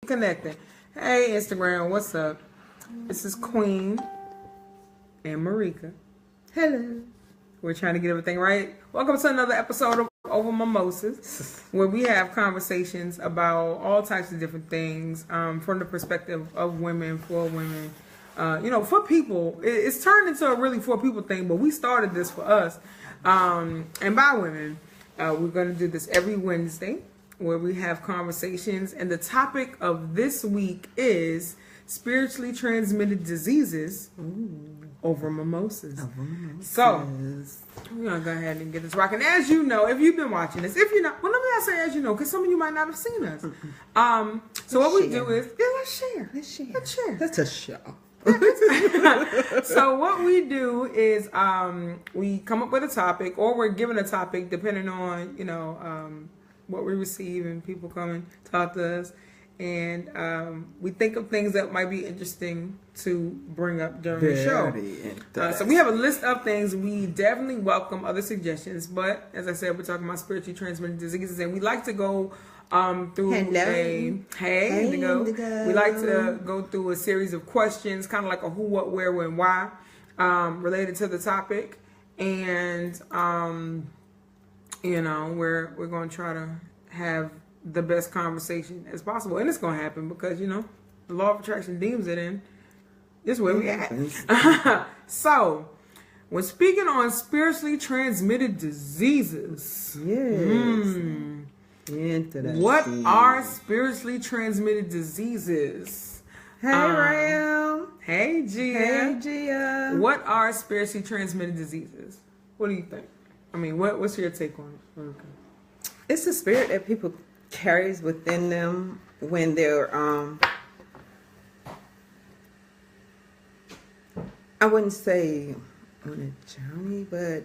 Connecting. Hey Instagram, what's up? This is Queen and Marika. Hello. We're trying to get everything right. Welcome to another episode of Over Mimosas, where we have conversations about all types of different things from the perspective of women, for women, for people. It's turned into a really for people thing, but we started this for us and by women. We're going to do this every Wednesday, where we have conversations, and the topic of this week is spiritually transmitted diseases over mimosas. So we're gonna go ahead and get this rocking. As you know, if you've been watching this, if you're not, well, let me not say as you know, because some of you might not have seen us. So what we do is, let's share. That's a show. So what we do is we come up with a topic, or we're given a topic depending on what we receive and people come and talk to us, and we think of things that might be interesting to bring up during the show. So we have a list of things. We definitely welcome other suggestions, but as I said, we're talking about spiritually transmitted diseases, and we like to go through Indigo. We like to go through a series of questions, kind of like a who, what, where, when, why, related to the topic, and we're going to try to have the best conversation as possible. And it's going to happen because, the law of attraction deems it, and this is where we at. So, when speaking on spiritually transmitted diseases, what are spiritually transmitted diseases? Hey, Ram. Hey, Gia. Hey, Gia. What are spiritually transmitted diseases? What do you think? I mean, what's your take on it? Okay. It's the spirit that people carries within them when they're I wouldn't say on a journey, but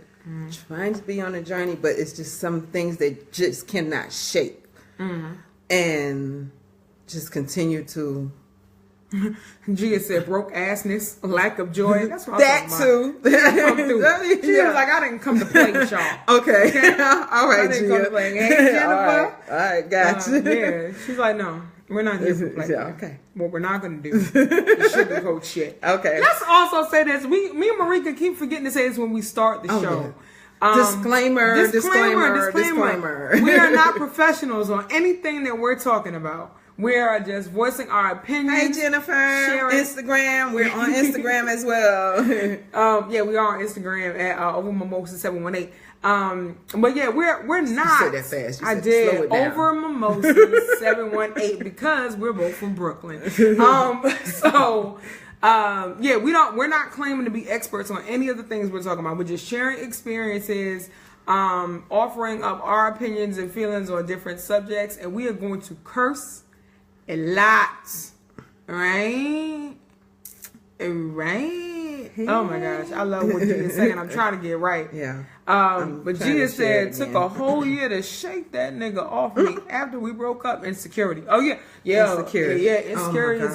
trying to be on a journey, but it's just some things that just cannot shake and just continue to. Gia said broke assness, lack of joy. That's what that too. She was like, I didn't come to play with y'all. Okay. All right, I didn't come to play. Hey, Jennifer. All right, gotcha. Yeah. She's like, no, we're not here to play. Yeah, okay. What we're not going to do is sugarcoat shit. Okay. Let's also say this. Me and Marika keep forgetting to say this when we start the show. Yeah. Disclaimer. We are not professionals on anything that we're talking about. We are just voicing our opinions. Hey, Jennifer. Sharing. Instagram. We're on Instagram as well. Yeah, we are on Instagram at Over Mimosas 718. But yeah, we're not. You said that fast. I did. Slow it down. Over Mimosas 718 because we're both from Brooklyn. We're not claiming to be experts on any of the things we're talking about. We're just sharing experiences, offering up our opinions and feelings on different subjects, and we are going to curse a lot, right? Right? Oh my gosh, I love what Gia is saying. I'm trying to get it right. Yeah. But Gia said took a whole year to shake that nigga off me after we broke up. Insecurity. Oh yeah. Insecurity. Yeah. Insecurity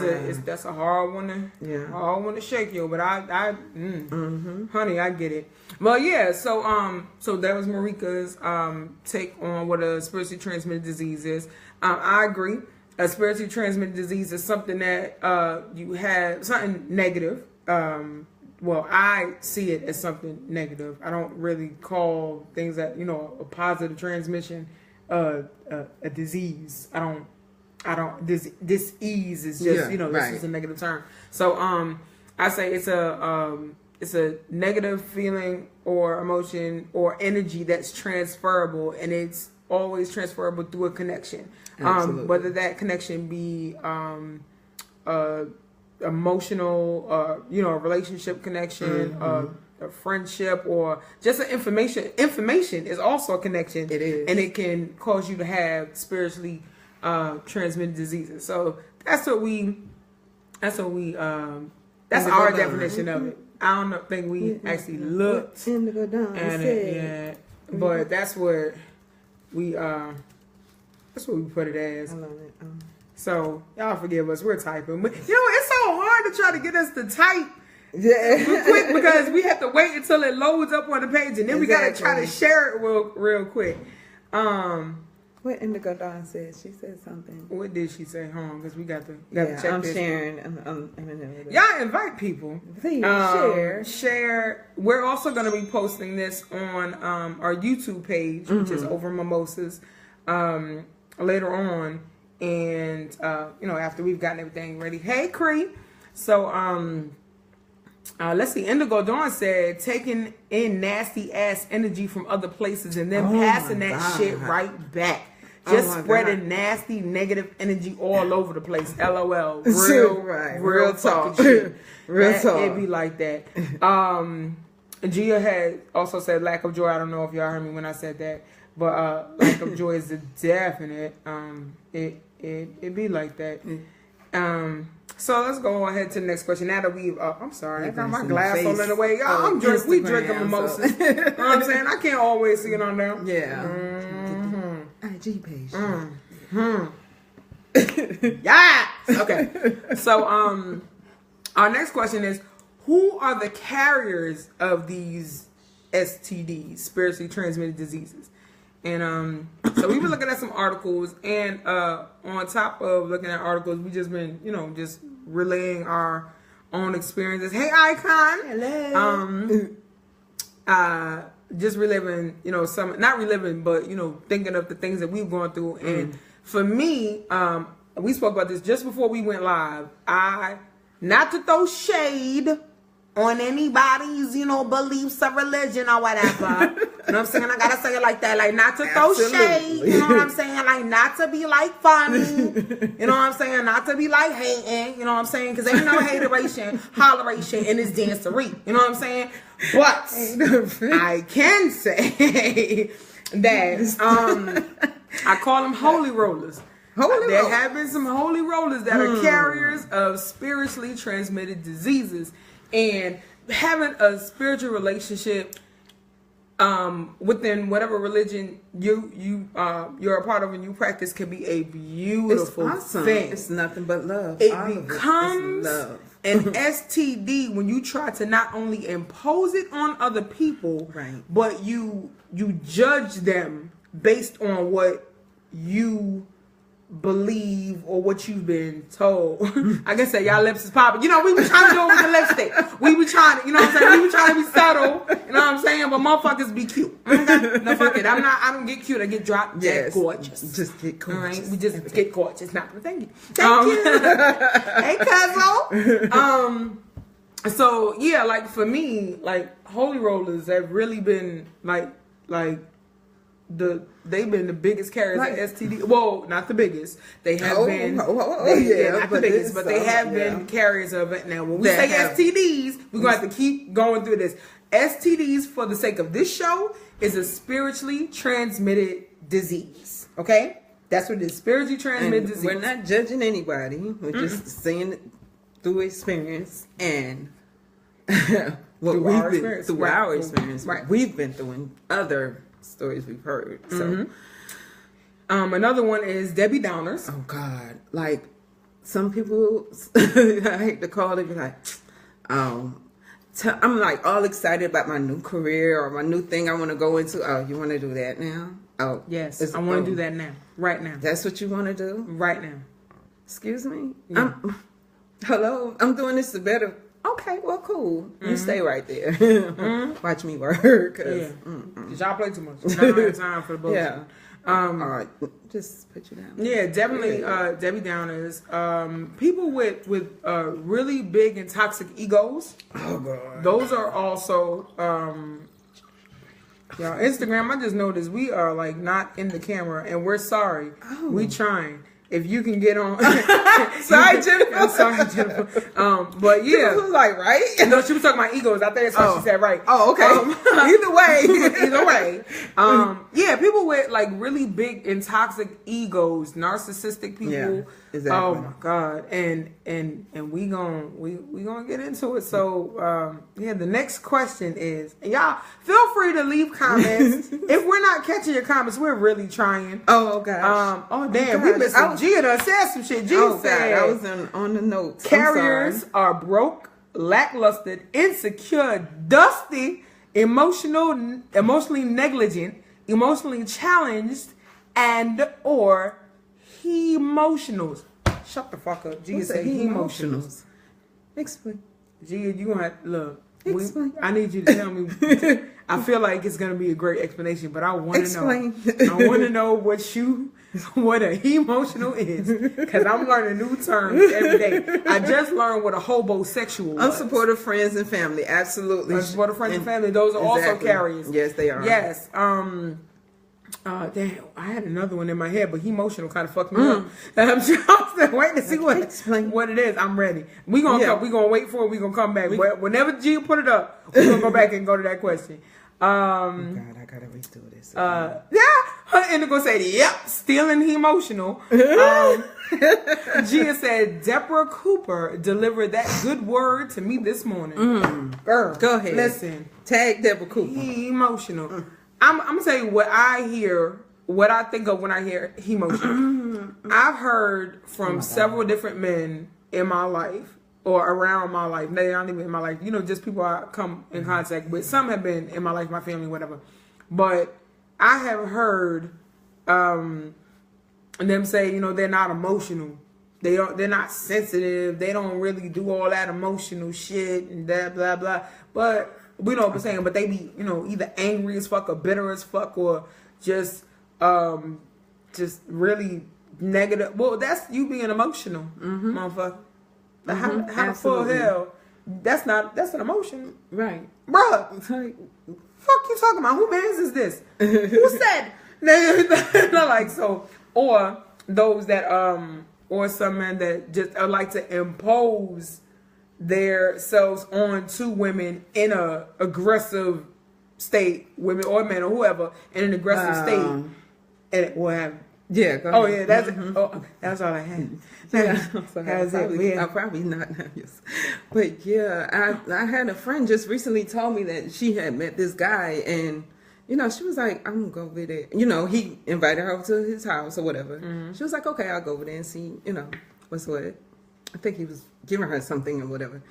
that's a hard one to shake you. But honey, I get it. Well, yeah. So that was Marika's take on what a spiritually transmitted disease is. I agree. A spiritually transmitted disease is something that you have something negative. Well, I see it as something negative. I don't really call things that a positive transmission a disease. I don't. This ease is just this is a negative term. So I say it's a negative feeling or emotion or energy that's transferable, and it's always transferable through a connection. Whether that connection be emotional, a relationship connection, a friendship, or just an information. Information is also a connection. It is, and it can cause you to have spiritually transmitted diseases. So that's our definition of it. I don't think we actually looked at it yet, but that's what we put it as. I love it. So y'all forgive us, we're typing. But it's so hard to try to get us to type quick because we have to wait until it loads up on the page, and then we gotta try to share it real quick. What Indigo Dawn said? She said something. What did she say? Hold on, because we got to check I'm this. sharing. Y'all invite people. Please share. We're also going to be posting this on our YouTube page, which is Over Mimosas, later on. And, after we've gotten everything ready. Hey, Cree. So, let's see. Indigo Dawn said, taking in nasty ass energy from other places and then passing that shit right back. Just spreading nasty, negative energy all over the place. LOL. Real talk. Shit. Real talk. It'd be like that. Gia had also said lack of joy. I don't know if y'all heard me when I said that, but lack of joy is a definite. It be like that. So let's go ahead to the next question. Now that we've, I'm sorry, I got my glass all in the way. Y'all, we drinking mimosas. You know what I'm saying? I can't always see it on there. Yeah. IG page. Yeah. Okay. So, our next question is, who are the carriers of these STDs, spiritually transmitted diseases? And so we were looking at some articles, and on top of looking at articles, we just been, just relaying our own experiences. Hey, Icon. Hello. Just reliving, some, not reliving, but, thinking of the things that we've gone through. And for me, we spoke about this just before we went live. Not to throw shade on anybody's, beliefs or religion or whatever. You know what I'm saying? I gotta say it like that. Like, not to throw shade. You know what I'm saying? Like, not to be like funny. You know what I'm saying? Not to be like hating. You know what I'm saying? Because ain't no hateration, holleration in this dancery. You know what I'm saying? But I can say that I call them holy rollers. There have been some holy rollers that are carriers of spiritually transmitted diseases. And having a spiritual relationship within whatever religion you're a part of and you practice can be a beautiful thing. It's nothing but love. It becomes an STD when you try to not only impose it on other people, right, but you judge them based on what you believe or what you've been told. I guess that y'all lips is popping. We be trying to do it with the lipstick. We be trying to, what I'm saying? We be trying to be subtle. You know what I'm saying? But motherfuckers be cute. No, fuck it. I don't get cute. I get dropped. Yes. Get gorgeous. Just get gorgeous. All right? We just get gorgeous. Not, thank you. Thank you. Hey, Cuzzo. So yeah, like for me, like holy rollers have really been like they've been the biggest carriers of STD. Well, not the biggest. They have been. Not the biggest, but they have been carriers of it. Now, when we say STDs, we're going to have to keep going through this. STDs, for the sake of this show, is a spiritually transmitted disease. Okay, that's what it is. Spiritually transmitted disease. We're not judging anybody. We're just saying it through experience and through our experience. Right, we've been through in other stories we've heard. So another one is Debbie Downers. Oh God, like some people I hate to call it, like I'm like all excited about my new career or my new thing I want to go into. Oh, you want to do that now? Oh yes, I want to do that now, right now. That's what you want to do right now? Excuse me. Yeah. Hello, I'm doing this to better. Okay, well, cool. You stay right there. Watch me work. Cause y'all play too much. I don't have time for the bullshit. Yeah. All right, just put you down. Yeah, definitely. Debbie Downers. People with really big and toxic egos. Oh God. Those are also. Instagram. I just noticed we are like not in the camera, and we're sorry. Oh. We trying. If you can get on. Sorry, Jennifer. I'm sorry, Jennifer. But yeah. She was like, right? No, she was talking about egos. I think that's what she said, right. Oh, okay. Either way. Yeah, people with like really big and toxic egos, narcissistic people. Yeah, exactly. Oh my God. And we gonna get into it. So the next question is, and y'all feel free to leave comments. If we're not catching your comments, we're really trying. Oh gosh. We missing. Gia done said some shit. Gia said, I was on the notes. Carriers are broke, lackluster, insecure, dusty, emotionally negligent, emotionally challenged, and or he-emotionals. Shut the fuck up. Gia said he-emotionals. Explain. Gia, you gonna have, look. Explain. I need you to tell me. I feel like it's gonna be a great explanation, but I want to know. I want to know what a he-emotional is, because I'm learning new terms every day. I just learned what a hobosexual was. Unsupportive friends and family, absolutely. Unsupportive friends and family. Those are also carriers. Yes, they are. Yes. Damn, I had another one in my head, but emotional kind of fucked me up. I'm just waiting to see what it is. I'm ready. We gonna wait for it. We gonna come back. Whenever Gia put it up, we gonna go back and go to that question. God, I gotta redo this. Her indigo said, "Yep, stealing emotional." Gia said, "Deborah Cooper delivered that good word to me this morning." Girl, go ahead. Listen, tag Deborah Cooper. Emotional. I'm gonna tell you what I hear, what I think of when I hear emotional. I've heard from several different men in my life or around my life. They're not even in my life. You know, just people I come in contact with. Some have been in my life, my family, whatever. But I have heard them say, you know, they're not emotional. They're not sensitive. They don't really do all that emotional shit and blah blah blah. But we know what I'm saying, but they be, you know, either angry as fuck or bitter as fuck or just really negative. Well, that's you being emotional, motherfucker. How the full hell? That's an emotion, right, bruh? Fuck you talking about? Who man's is this? Who said? Not like so, or those that or some men that just like to impose their selves on to women in a aggressive state, women or men or whoever in an aggressive state, and what happened? Yeah. Go ahead. Oh yeah, that's it. Oh, that's all I had. I'm probably not nervous, but yeah, I had a friend just recently told me that she had met this guy, and you know, she was like, "I'm gonna go over there." You know, he invited her over to his house or whatever. She was like, "Okay, I'll go over there and see." You know, what's what? I think he was giving her something or whatever.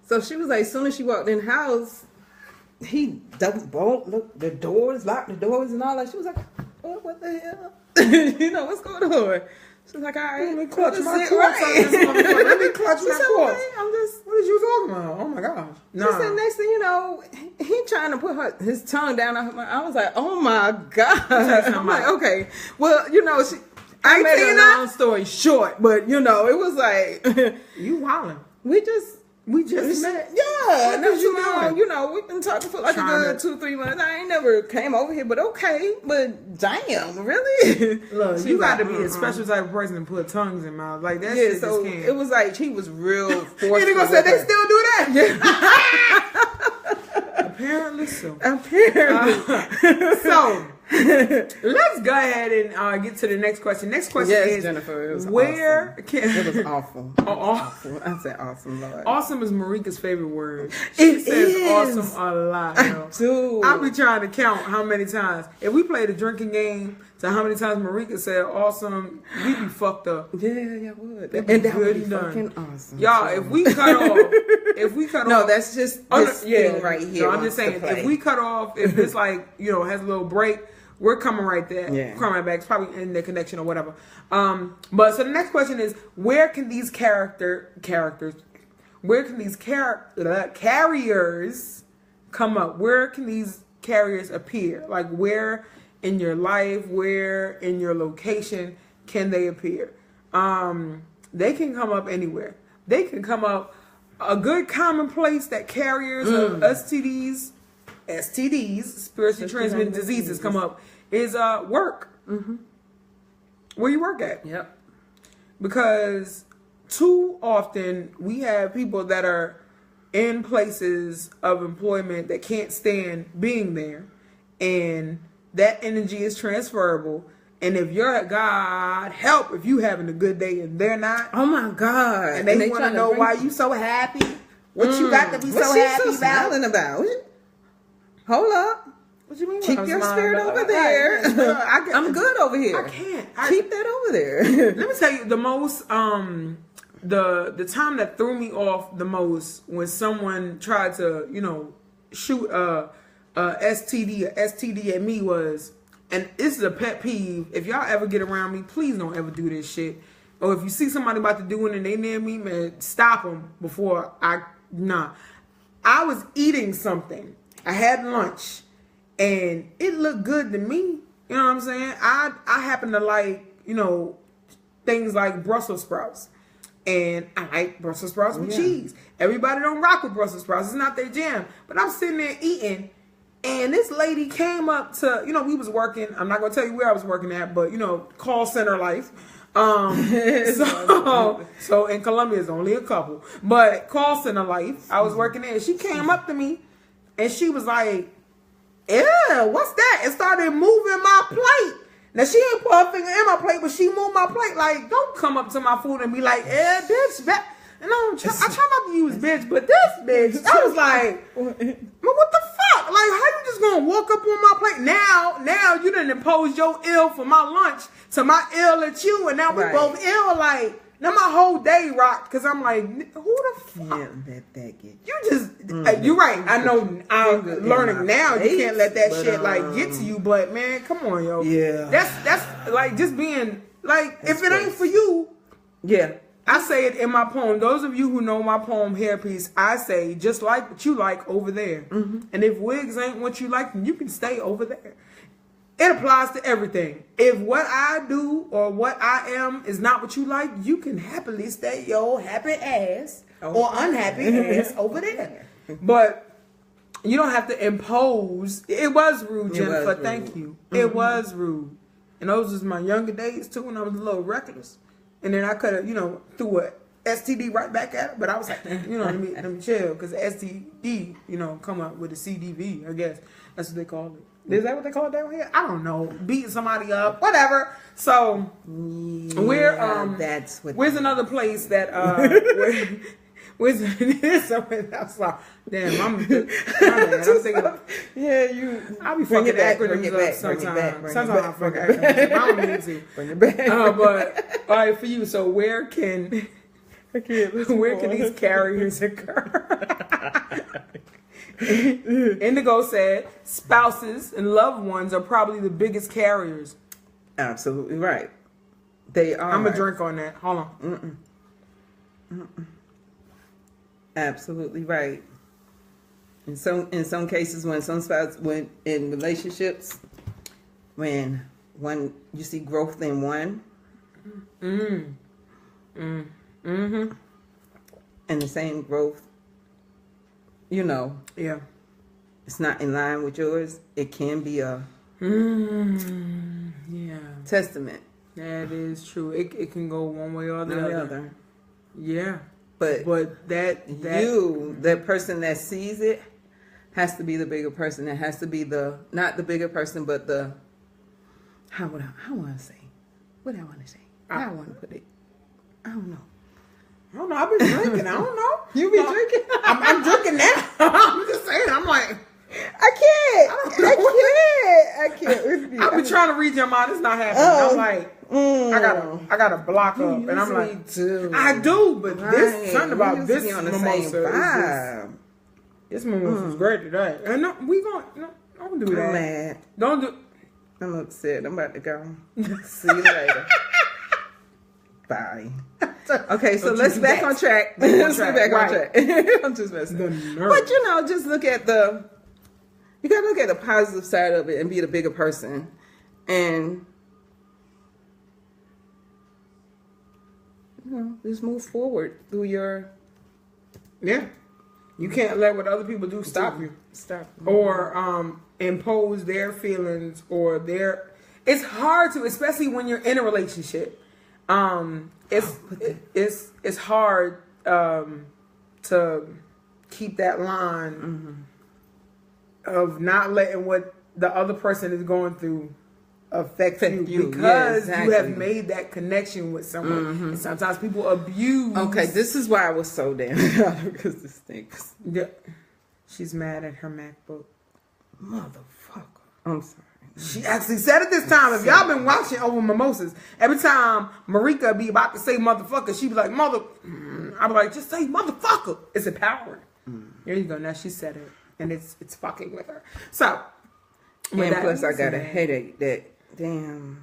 So she was like, as soon as she walked in the house, he double bolt, looked the doors, locked the doors and all that. She was like, oh, what the hell? You know, what's going on? She was like, all right, let me clutch my corpse. Let me clutch my corpse. Okay, I'm just, what did you talking about? Oh my gosh. Nah. She said, next thing you know, he trying to put his tongue down on her. I was like, oh my God. I'm like, okay. Well, you know, I made a long story short, but you know, it was like you wildin'. We just met. Yeah, you know, we've been talking for like a good 2-3 months. I ain't never came over here, but okay. But damn, really? Look, you got to be a special type of person to put tongues in mouth like that. Yeah, so it was like he was real forceful. And they gonna say they still do that. Apparently so. So let's go ahead and get to the next question. Next question is, Jennifer, it was where awesome. It was awful. Awful. I said awesome, Lord. Awesome is Marika's favorite word. She says awesome a lot. I'll be trying to count how many times. If we played a drinking game to how many times Marika said awesome, we'd be fucked up. Yeah, would. And that would be fucking awesome. Y'all, if we cut off, no, that's just this thing right here. No, I'm just saying, if we cut off, if it's like, you know, has a little break, we're coming right there. Yeah. Coming right back. It's probably in the connection or whatever. But so the next question is, where can these carriers come up? Where can these carriers appear? Like where in your life, where in your location can they appear? They can come up anywhere. They can come up a good common place that carriers of STDs, spiritually transmitted diseases, come up is work. Where you work at. Yep. Because too often we have people that are in places of employment that can't stand being there, and that energy is transferable. And if you're, God help, if you having a good day and they're not, oh my God, and they want to know why you so happy, what you got to be so happy about? Hold up. What you mean? Keep your spirit over there. I'm good over here. I can't. Keep that over there. Let me tell you the most, the time that threw me off the most when someone tried to, you know, shoot a STD at me was and this is a pet peeve. If y'all ever get around me, please don't ever do this shit. Or if you see somebody about to do it and they near me, man, stop them before I was eating something. I had lunch, and it looked good to me. You know what I'm saying? I happen to like, things like Brussels sprouts. And I like Brussels sprouts with cheese. Everybody don't rock with Brussels sprouts. It's not their jam. But I'm sitting there eating, and this lady came up to, we was working. I'm not going to tell you where I was working at, but, call center life. So in Columbia, it's only a couple. But call center life, I was working there. She came up to me, and she was like, ew, what's that? And started moving my plate. Now, she ain't put her finger in my plate, but she moved my plate. Like, don't come up to my food and be like, bitch. And I try not to use bitch, but this bitch. I was like, what the fuck? Like, how you just gonna walk up on my plate? Now you done impose your ill for my lunch to my ill at you, and now we both ill. Like, now my whole day rocked, because I'm like, who the fuck? Can't let that get you. Just, you're right. I know I'm learning now. You can't let that shit, get to you. But, man, come on, yo. Yeah. That's like, just being, like, if it ain't for you. Yeah. I say it in my poem. Those of you who know my poem, Hairpiece, I say, just like what you like over there. Mm-hmm. And if wigs ain't what you like, then you can stay over there. It applies to everything. If what I do or what I am is not what you like, you can happily stay your happy ass or unhappy ass over there. But you don't have to impose. It was rude, Jennifer. Thank you. Mm-hmm. It was rude. And those was my younger days, too, when I was a little reckless. And then I could have, threw a STD right back at her. But I was like, let me chill. Because STD, come up with a CDV, I guess. That's what they call it. Is that what they call it down here? I don't know. Beating somebody up, whatever. So where's another place that where's damn, I'm thinking, I'll be fucking acronyms up sometimes. Sometimes I fuck acronyms. I don't need to. Bring it back. But all right, for you. So where can these carriers occur? Indigo said spouses and loved ones are probably the biggest carriers. Absolutely right. They are. I'm going to drink on that. Hold on. Absolutely right. In some cases, when some spouses went in relationships, when you see growth in one, and the same growth, it's not in line with yours, it can be a testament. That is true. It can go one way or the other. Yeah. But that person that sees it has to be the bigger person. It has to be not the bigger person, but how want to say? What I want to say? How I want to put it? I don't know. I've been drinking. I don't know. You be drinking? I'm drinking now. I'm just saying. I'm like, I can't with you. I've been trying to read your mind. It's not happening. I'm like, I gotta block up, and I'm like, I do, but this something about this mimosa. This mimosa is great today. And don't do that. I'm mad. Don't do. I'm upset. I'm about to go. See you later. Bye. Okay, so let's back on track. Let's get back on track. I'm just messing. But just look at you gotta look at the positive side of it and be the bigger person. And just move forward through your You can't let what other people do stop you. Or impose their feelings or their. It's hard to, especially when you're in a relationship. It's hard to keep that line of not letting what the other person is going through affect you because you have made that connection with someone. And sometimes people abuse. Okay, this is why I was so damn because this stinks. Yeah. She's mad at her MacBook. Motherfucker. I'm sorry. She actually said it this time. If y'all been watching over Mimosas, every time Marika be about to say motherfucker, she be like, I be like, just say motherfucker. It's empowering. There you go. Now she said it. And it's fucking with her. So, And plus, I got a headache. That damn.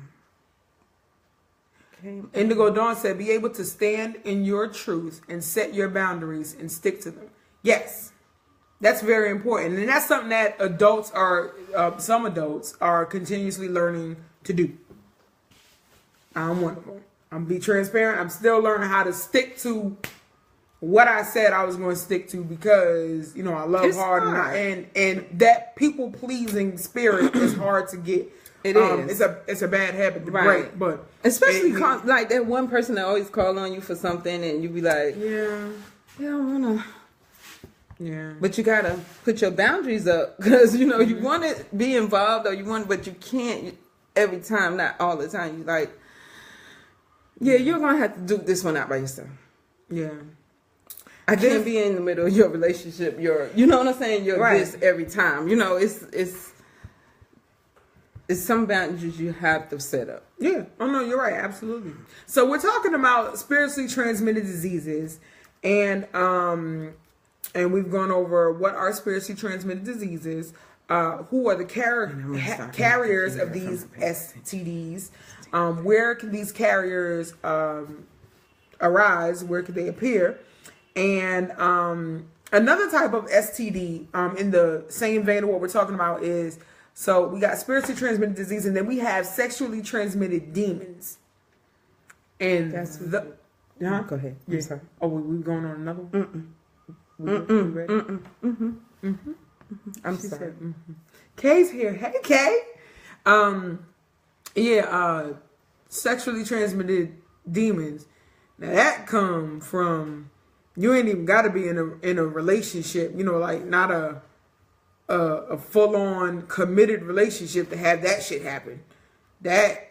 Indigo Dawn said, "Be able to stand in your truth and set your boundaries and stick to them." Yes, that's very important, and that's something that adults are. Some adults are continuously learning to do. I'm one of them. I'm be transparent. I'm still learning how to stick to what I said I was going to stick to, because I love hard. And that people pleasing spirit is hard to get. It is. It's a bad habit to break, but especially like that one person that always call on you for something, and you be like, I don't wanna. Yeah. But you gotta put your boundaries up, because you want to be involved, but you can't every time, not all the time. You like, you're gonna have to duke this one out by yourself. Yeah. I can't be in the middle of your relationship. You know what I'm saying? You're this every time. It's some boundaries you have to set up. Yeah. Oh, no, you're right. Absolutely. So we're talking about spiritually transmitted diseases, and we've gone over what are spiritually transmitted diseases, who are the carriers of these STDs, where can these carriers arise, where could they appear, and another type of STD in the same vein of what we're talking about is, so we got spiritually transmitted disease, and then we have sexually transmitted demons. And that's go ahead. Yeah. Sorry. Oh, we're going on another one? We ready? I'm sorry. Kay's here. Hey, Kay. Sexually transmitted demons. Now that come from, you ain't even got to be in a relationship, like not a full-on committed relationship to have that shit happen. That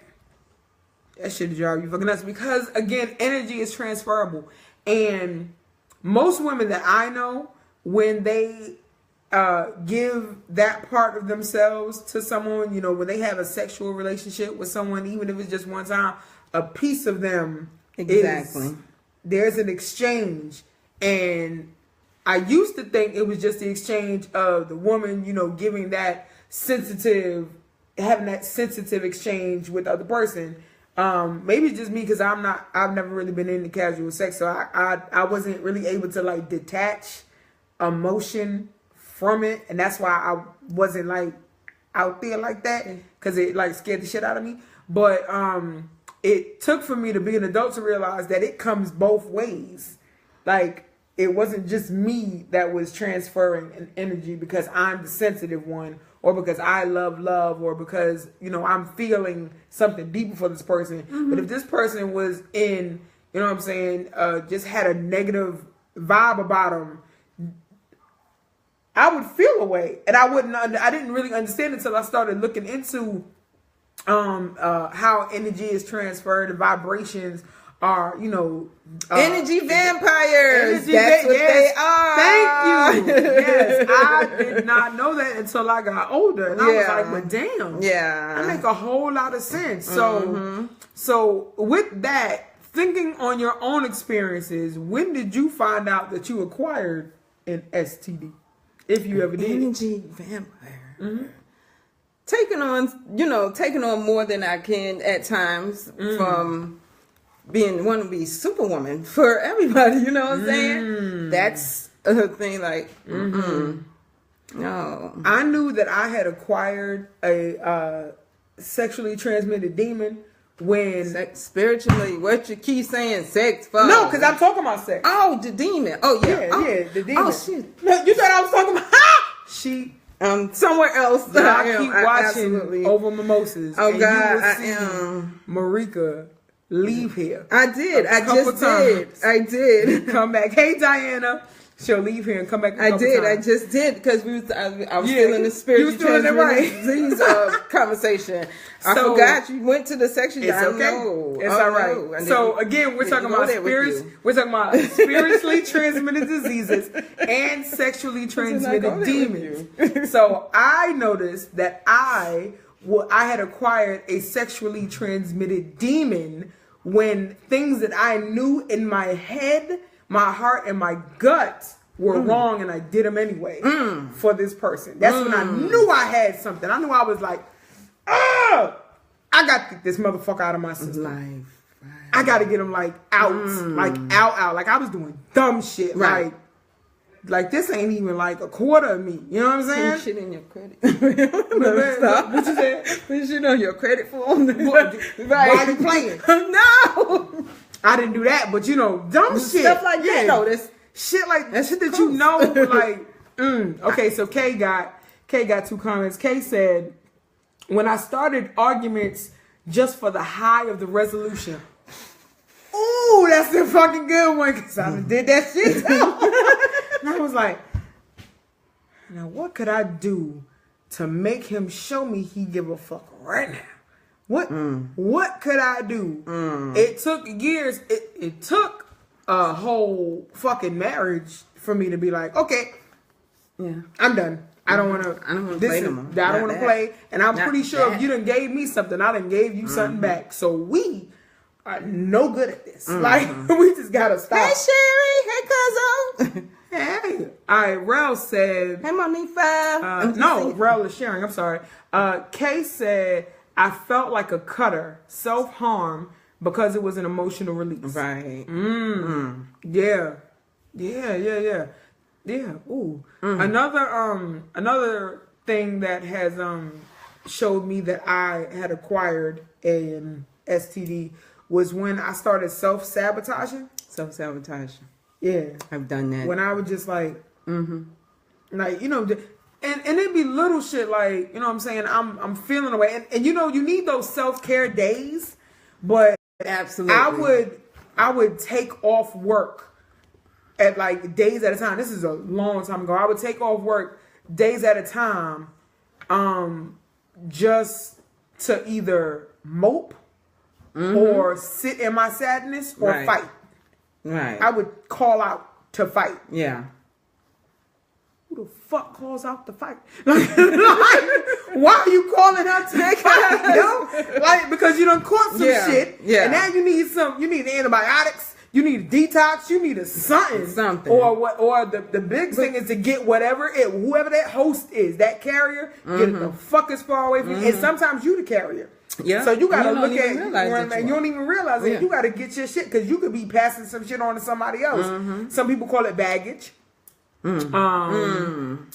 should drive you fucking nuts, because again, energy is transferable, and most women that I know, when they give that part of themselves to someone, when they have a sexual relationship with someone, even if it's just one time, a piece of them there's an exchange. And I used to think it was just the exchange of the woman, giving that having that sensitive exchange with the other person. Maybe it's just me, because I've never really been into casual sex, so I wasn't really able to like detach emotion from it, and that's why I wasn't like out there like that, because it like scared the shit out of me. But it took for me to be an adult to realize that it comes both ways. Like, it wasn't just me that was transferring an energy because I'm the sensitive one, or because I love love, or because, I'm feeling something deeper for this person. Mm-hmm. But if this person was in, just had a negative vibe about them, I would feel a way. And I didn't really understand it until I started looking into how energy is transferred, and vibrations are, energy vampires. That's what they are. Thank you. Yes, I did not know that until I got older, and I was like, "But damn, that make a whole lot of sense." So with that, thinking on your own experiences, when did you find out that you acquired an STD, if you ever did? Energy vampire. Mm-hmm. Taking on more than I can at times, from want to be superwoman for everybody, you know what I'm saying? That's a thing, like, no. I knew that I had acquired a sexually transmitted demon when... spiritually, what you keep saying sex for? No, because I'm talking about sex. Oh, the demon. Oh, yeah. The demon. Oh, shit. No, you thought I was talking about... somewhere else. I keep watching over Mimosas. Oh, and God, I am. Marika leave here. I did. I did. Come back. Hey, Diana. She'll leave here and come back. I just did, because I was feeling the spiritual transmitted disease conversation. I forgot you went to the section. It's okay. It's all right. So again, we're talking about spirits. We're talking about spiritually transmitted diseases and sexually transmitted demons. So I noticed that I had acquired a sexually transmitted demon when things that I knew in my head, my heart, and my gut were wrong and I did them anyway for this person. That's when I knew I had something. I knew I was like, I got to get this motherfucker out of my system. I got to get him like out, like out. Like I was doing dumb shit. Like this ain't even like a quarter of me. You know what I'm saying? Put shit in your credit. Stop. What you said? Put shit on your credit form. Why are you playing? No. I didn't do that, but you know, dumb shit. Stuff like that. No, shit like that shit that you know, like. Okay, so Kay got 2 comments. Kay said, "When I started arguments just for the high of the resolution." Ooh, that's a fucking good one because I done did that shit too. And I was like, now what could I do to make him show me he give a fuck right now? What could I do? It took years. It took a whole fucking marriage for me to be like, okay, I'm done. I don't want to play no more. I don't want to play. And I'm pretty sure if you done gave me something, I done gave you something back. So we are no good at this. Like, we just got to stop. Hey, Sherry. Hey, cousin. Hey. All right, Rel said. Hey, Monifa. No, Rel is sharing. I'm sorry. Kay said, I felt like a cutter, self-harm, because it was an emotional release. Right. Yeah. Ooh. Another thing that has showed me that I had acquired an STD was when I started self-sabotaging. Self-sabotaging. Yeah. I've done that. When I would just like, like, you know, and it'd be little shit like, you know what I'm saying? I'm feeling away. And you know, you need those self-care days, but absolutely. I would take off work at like days at a time. This is a long time ago. I would take off work days at a time, just to either mope or sit in my sadness or fight. Right. I would call out to fight. Yeah. Who the fuck calls out to fight? Like, why are you calling out to fight? You know? Like, because you done caught some shit. Yeah. And now you need antibiotics. You need a detox. You need a something. Or the big thing is to get whoever that host is, that carrier, get it the fuck as far away from you. And sometimes you the carrier. Yeah. So you gotta look at you don't even realize it. You gotta get your shit because you could be passing some shit on to somebody else. Some people call it baggage. Some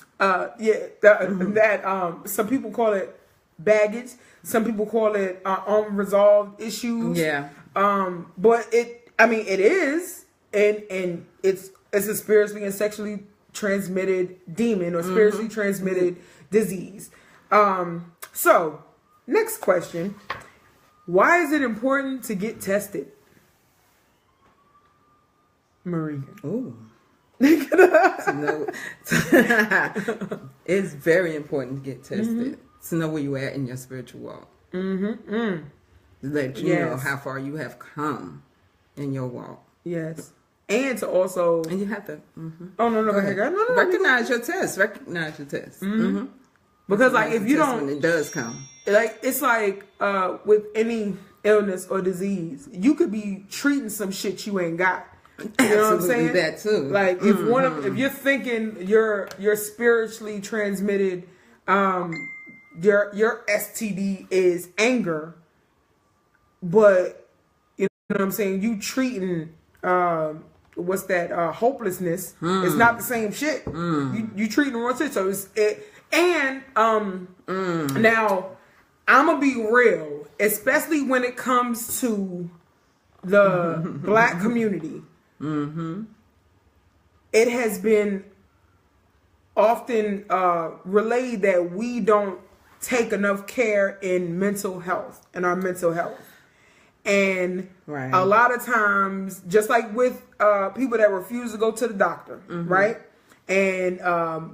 people call it baggage. Some people call it unresolved issues. Yeah. But it is, and it's a spiritually and sexually transmitted demon or spiritually transmitted disease. So next question: why is it important to get tested, Marie? Ooh. It's very important to get tested to know where you at in your spiritual walk. To let you know how far you have come in your walk. Yes. And to also... And you have to... Oh, no. Go ahead. No, recognize your test. Because, like, if you don't... When it does come. Like, it's like with any illness or disease, you could be treating some shit you ain't got. You know what I'm saying? That too. Like, if you're thinking you're spiritually transmitted, your STD is anger, but you know what I'm saying? You treating what's that hopelessness? It's not the same shit. You treating the wrong shit. So now I'm gonna be real, especially when it comes to the Black community. It has been often relayed that we don't take enough care in mental health, in our mental health. And a lot of times, just like with people that refuse to go to the doctor, right? And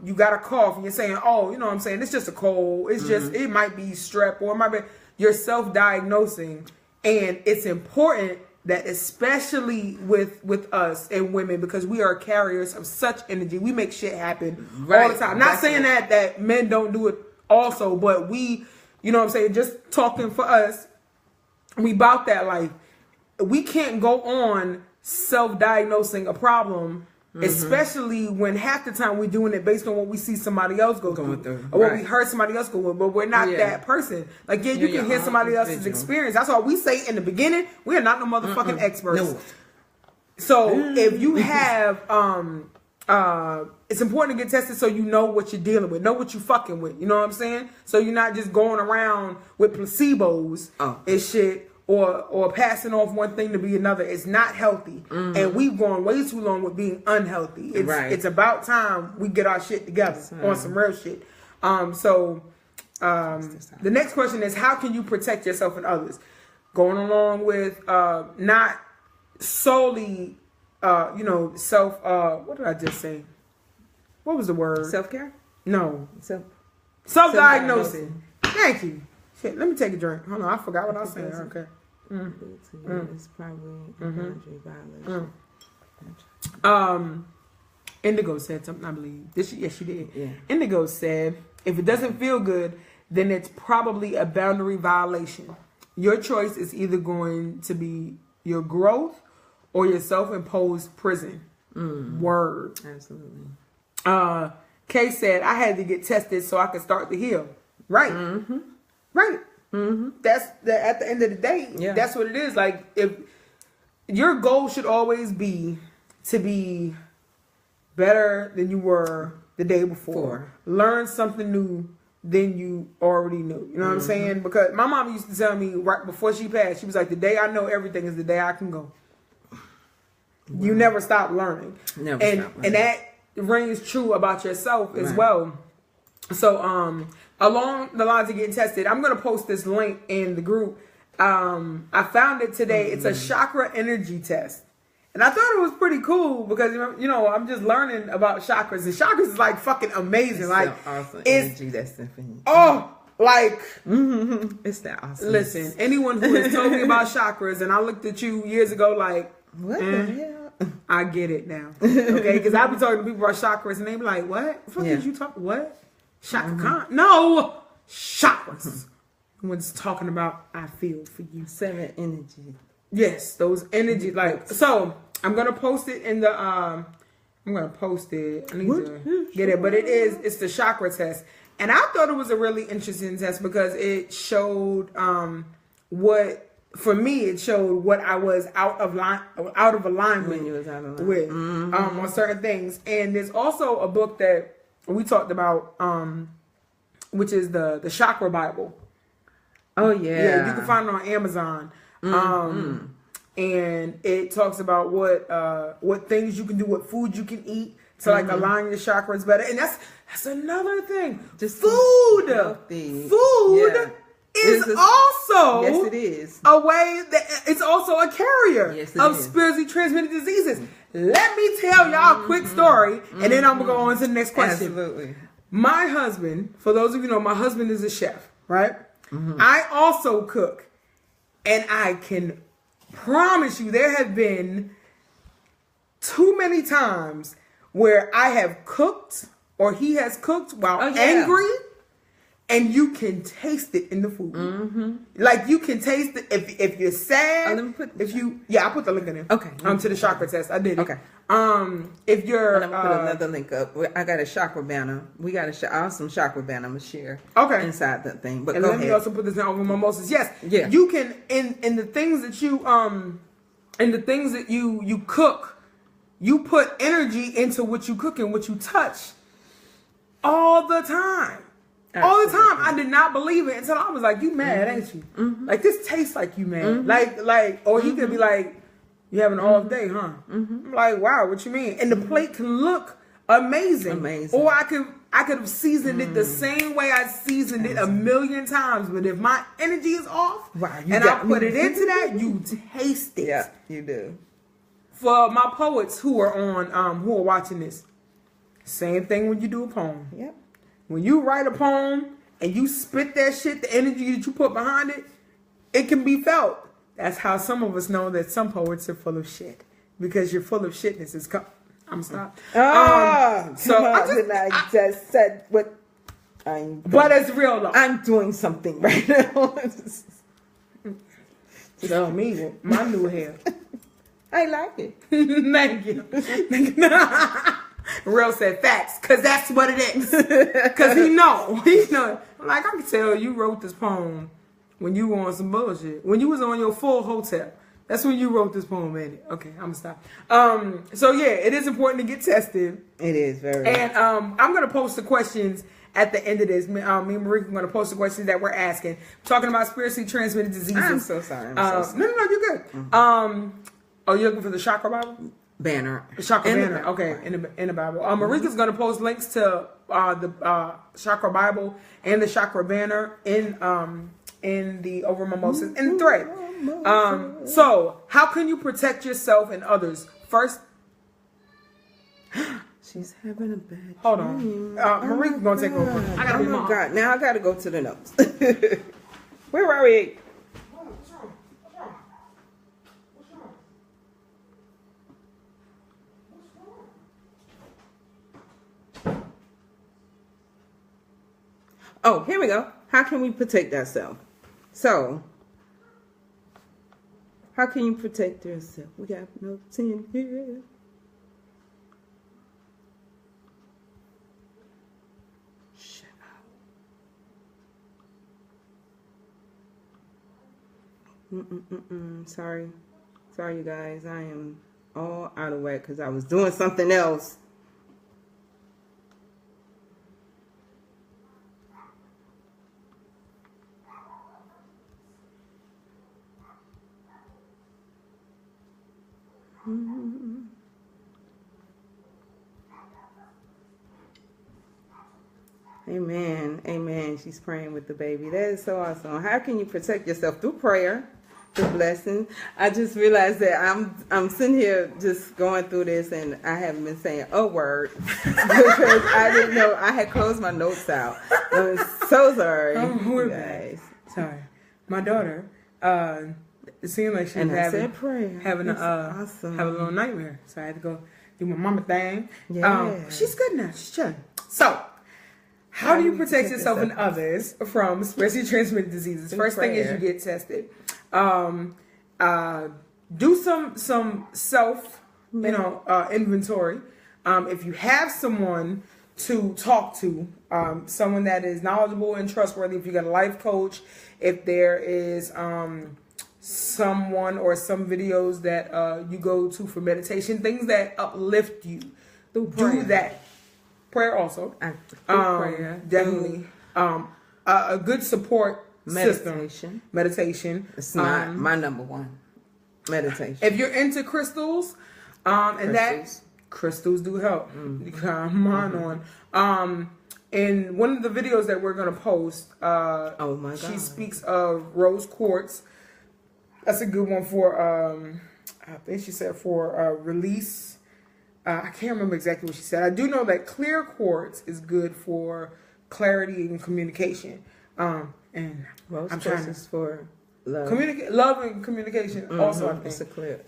you got a cough and you're saying, oh, you know what I'm saying? It's just a cold. It's just, it might be strep or it might be, you're self-diagnosing. And it's important that especially with us and women, because we are carriers of such energy, we make shit happen all the time. Not saying that men don't do it also, but we, you know what I'm saying, just talking for us, we about that life. We can't go on self-diagnosing a problem Especially when half the time we're doing it based on what we see somebody else go through. Or what we heard somebody else go through, but we're not that person. Like, you can hear somebody else's experience. That's why we say in the beginning, we are not no motherfucking experts. No. So if you have, it's important to get tested so you know what you're dealing with, know what you're fucking with. You know what I'm saying? So you're not just going around with placebos and shit. Or passing off one thing to be another. It's not healthy. And we've gone way too long with being unhealthy. It's about time we get our shit together on some real shit. The next question is, how can you protect yourself and others? Going along with not solely, self, what did I just say? What was the word? Self-care? No. Self-diagnosing. Thank you. Shit, let me take a drink. Hold on, I forgot what I was saying. Okay. It's probably a boundary violation. Indigo said something, I believe. Yes, she did. Yeah. Indigo said, if it doesn't feel good, then it's probably a boundary violation. Your choice is either going to be your growth or your self-imposed prison. Word. Absolutely. Kay said, I had to get tested so I could start to heal. Right. Right. That's at the end of the day, that's what it is. Like, if your goal should always be to be better than you were the day before, learn something new than you already knew. You know what I'm saying? Because my mom used to tell me right before she passed, she was like, the day I know everything is the day I can go. You never stop learning. And that rings true about yourself as well. So, along the lines of getting tested, I'm going to post this link in the group. I found it today. It's a chakra energy test. And I thought it was pretty cool because, I'm just learning about chakras. And chakras is like fucking amazing. It's like, awesome energy that's infinite. Oh, like. It's that awesome. Listen, anyone who has told me about chakras, and I looked at you years ago like, what the hell? I get it now. Okay? Because I be talking to people about chakras and they be like, what? The fuck did you talk? What? Chakra Khan? No! Chakras. One's talking about I feel for you. 7 energy. Yes, those energy. So, I'm going to post it in the, I'm going to post it. I need to get it. But it's the chakra test. And I thought it was a really interesting test because it showed for me, it showed what I was out of alignment when you was out of line. With on certain things. And there's also a book that we talked about, which is the Chakra Bible. Oh yeah. Yeah, you can find it on Amazon. And it talks about what things you can do, what food you can eat to like align your chakras better. And that's another thing. Just food. Food is also, yes, it is, a way that it's also a carrier of spiritually transmitted diseases. Let me tell y'all a quick story, and then I'm gonna go on to the next question. Absolutely. My husband, for those of you who know, my husband is a chef, right? I also cook, and I can promise you there have been too many times where I have cooked or he has cooked while angry. And you can taste it in the food. Like you can taste it if you're sad. I put the link in there. Okay. To the chakra test. I did it. Okay. If you're I'm gonna put another link up. I got a chakra banner. We got a awesome chakra banner. I'm gonna share. Okay. Inside that thing. But and go let ahead. me also put this in over mimosas. Yes. Yeah. You can in the things that you in the things that you cook, you put energy into what you cook and what you touch all the time. Absolutely. All the time. I did not believe it until I was like, you mad, ain't you? Like, this tastes like you mad. Like, or he could be like, you having an off day, huh? I'm like, wow, what you mean? And the plate can look amazing. Or I could have seasoned it the same way I seasoned it a million times. But if my energy is off and I put it into that, you taste it. Yeah, you do. For my poets who are on, who are watching this, same thing when you do a poem. Yep. When you write a poem and you spit that shit, the energy that you put behind it, it can be felt. That's how some of us know that some poets are full of shit. Because you're full of shitness. I'm stop. So I just said what I'm doing. But it's real though. I'm doing something right now. Tell me my new hair. I like it. Thank you. Real said facts, because that's what it is. Because he know. Like, I can tell you wrote this poem when you were on some bullshit. When you was on your full hotel. That's when you wrote this poem, ain't it? Okay, I'm going to stop. So, yeah, it is important to get tested. It is very. And I'm going to post the questions at the end of this. Me and Marika are going to post the questions that we're asking. Talking about spiritually transmitted diseases. I'm so sorry. No, you're good. Mm-hmm. Oh, you're looking for the chakra Bible? Banner. The chakra banner. Okay, in the Bible. Marika's going to post links to the chakra Bible and the chakra banner in the Over Mimosas in the thread. So, how can you protect yourself and others? First, she's having a bad hold on. Marika's going to take over. I got to be mom. God. Now I got to go to the notes. Where are we? Oh, here we go. How can we protect ourselves? So, how can you protect yourself? We got notes in here. Shut up. Sorry, you guys. I am all out of whack because I was doing something else. Amen. Amen. She's praying with the baby. That is so awesome. How can you protect yourself? Through prayer, through blessing. I just realized that I'm sitting here just going through this and I haven't been saying a word because I didn't know I had closed my notes out. I'm so sorry. Oh, guys. Sorry. My daughter, it seemed like she was having a little nightmare. So I had to go do my mama thing. Yeah. She's good now. She's chilling. So, how do you protect yourself and others from spiritually transmitted diseases? First thing is you get tested. Do some self, inventory. If you have someone to talk to, someone that is knowledgeable and trustworthy, if you got a life coach, if there is someone or some videos that you go to for meditation, things that uplift you, do that. Prayer also. Prayer. Definitely. A good support system. Meditation. It's not my number one. Meditation. If you're into crystals, and that crystals do help. You got mine on. In one of the videos that we're gonna post, oh my God, she speaks of rose quartz. That's a good one for I think she said for release. I can't remember exactly what she said. I do know that clear quartz is good for clarity and communication. And rose quartz is for love. Love and communication. Also, I think it's a clear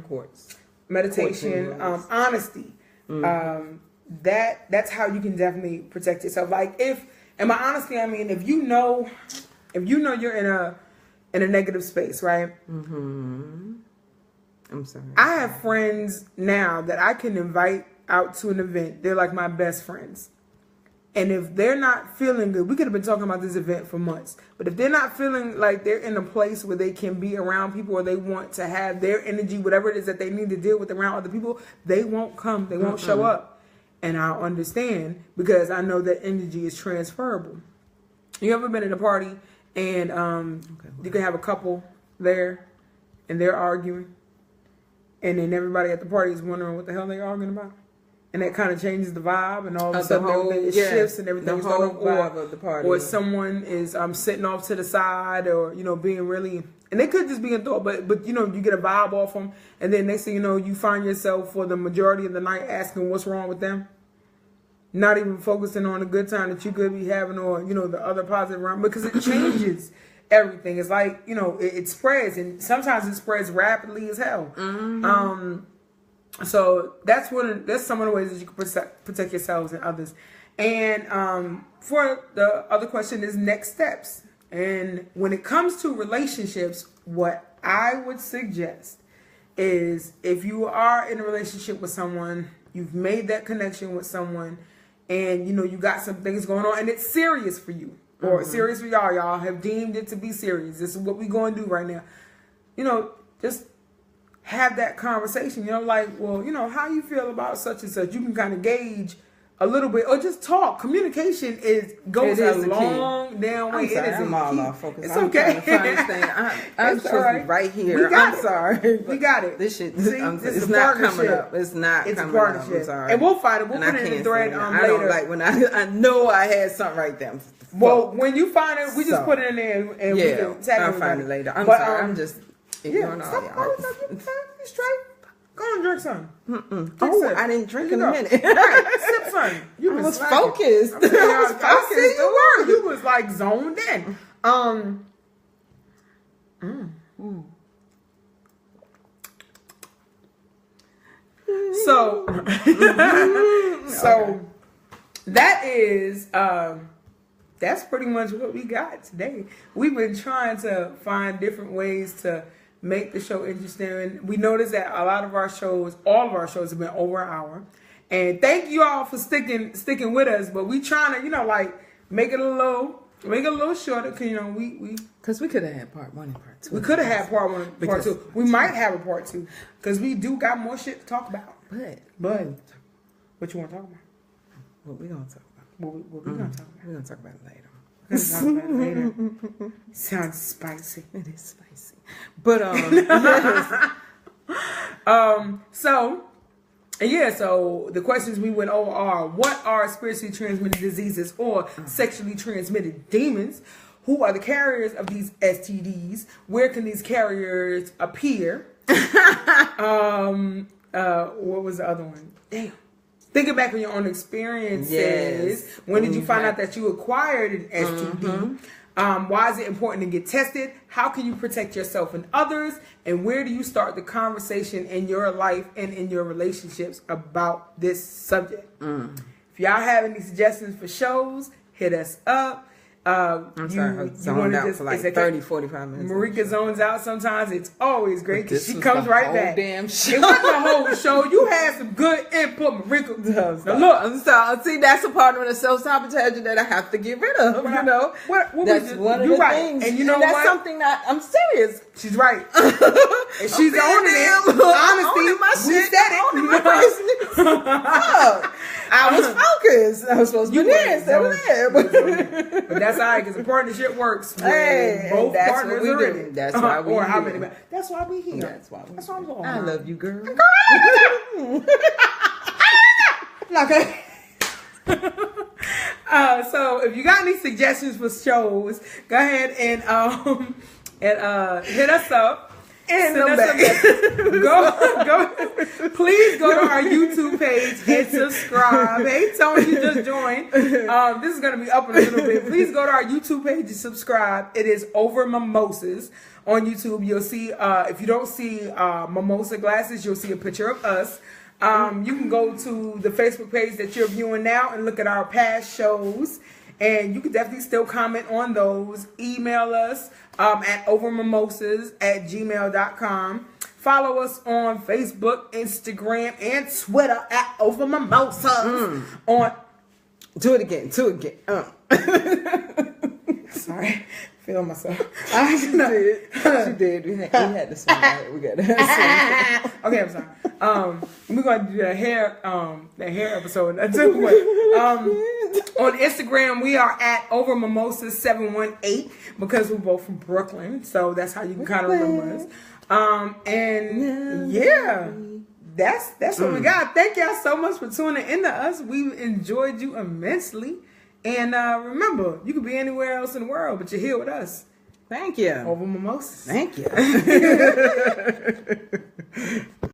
quartz. Meditation, honesty. That's how you can definitely protect yourself. Like and by honesty, I mean if you know you're in a negative space, right? I'm sorry. I have friends now that I can invite out to an event. They're like my best friends. And if they're not feeling good, we could have been talking about this event for months. But if they're not feeling like they're in a place where they can be around people or they want to have their energy, whatever it is that they need to deal with around other people, they won't come. They won't show up. And I'll understand because I know that energy is transferable. You ever been at a party and you can have a couple there and they're arguing? And then everybody at the party is wondering what the hell they're arguing about. And that kind of changes the vibe, and all of a sudden everything shifts and everything is going vibe of the party. Or someone is sitting off to the side, or being really, and they could just be in thought, but you get a vibe off them, and then next thing you know, you find yourself for the majority of the night asking what's wrong with them, not even focusing on the good time that you could be having, or the other positive round, because it changes. Everything is like it spreads, and sometimes it spreads rapidly as hell. So that's some of the ways that you can protect yourselves and others. And for the other question is next steps. And when it comes to relationships, what I would suggest is if you are in a relationship with someone, you've made that connection with someone, and you got some things going on, and it's serious for you or serious for y'all. Y'all have deemed it to be serious. This is what we're going to do right now. Just have that conversation. Like, well, how you feel about such and such. You can kind of gauge a little bit, or just talk. Communication goes a long damn way. I'm all off focus. It's okay. I'm supposed right here. I'm sorry. We got it. This shit. It's not coming up. It's not coming up. It's a partnership. I'm sorry. And we'll fight it. We'll put it in the thread later. I don't like when I know I had something right there. Well, when you find it, we just put it in there and we can tag I'll find it later. I'm sorry. I'm just ignoring all y'all. You straight. Go and drink some. I didn't drink in a minute. Right, sip some. You was focused. I was focused. The word. You was like zoned in. So that is that's pretty much what we got today. We've been trying to find different ways to make the show interesting. And we noticed that a lot of our shows, all of our shows have been over an hour. And thank you all for sticking with us. But we trying to, make it a little shorter. Because we could have had part 1 and part 2. We could have had part 1 and part 2. We might have a part 2. Because we do got more shit to talk about. But what you want to talk about? What we going to talk about? What we going to talk about? We're going to talk about it later. Sounds spicy. It is spicy. But so the questions we went over are: what are spiritually transmitted diseases or sexually transmitted demons? Who are the carriers of these STDs? Where can these carriers appear? What was the other one? Damn. Thinking back on your own experiences. Yes. When did you find out that you acquired an STD? Why is it important to get tested? How can you protect yourself and others? And where do you start the conversation in your life and in your relationships about this subject? If y'all have any suggestions for shows, hit us up. I'm sorry, I zoned out for like 30, 45 minutes. Marika zones out sometimes. It's always great because she comes right back. Damn show. It wasn't the whole show. You had some good input, Marika. Now look, I'm sorry. See, that's a part of the self-sabotage that I have to get rid of. What that's one of the things. And you know that's something that I'm serious. She's right. And she's owning it. Honesty, my we shit. said it. Owning my I was focused. I was supposed to be there instead of there. But that's all right, because the partnership works. Hey, both that's partners what we are do. in it. That's why we or here. how many? That's why we here. That's why we. That's why I'm going. I love you, girl. Okay. So if you got any suggestions for shows, go ahead and hit us up. And please go to our YouTube page and subscribe. Hey, Tony, you just joined. This is going to be up in a little bit. Please go to our YouTube page and subscribe. It is Over Mimosas on YouTube. You'll see, if you don't see mimosa glasses, you'll see a picture of us. You can go to the Facebook page that you're viewing now and look at our past shows. And you can definitely still comment on those. Email us at overmimosas@gmail.com. Follow us on Facebook, Instagram, and Twitter at overmimosas. Do it again. Sorry. Feel myself. She did. We had to sing. We got to sing. Okay, I'm sorry. We're going to do the hair episode. On Instagram, we are at overmimosas718 because we're both from Brooklyn. So that's how you can kind of remember us. And yeah, that's what we got. Thank y'all so much for tuning in to us. We enjoyed you immensely. And remember, you could be anywhere else in the world, but you're here with us. Thank you. Over Mimosas. Thank you.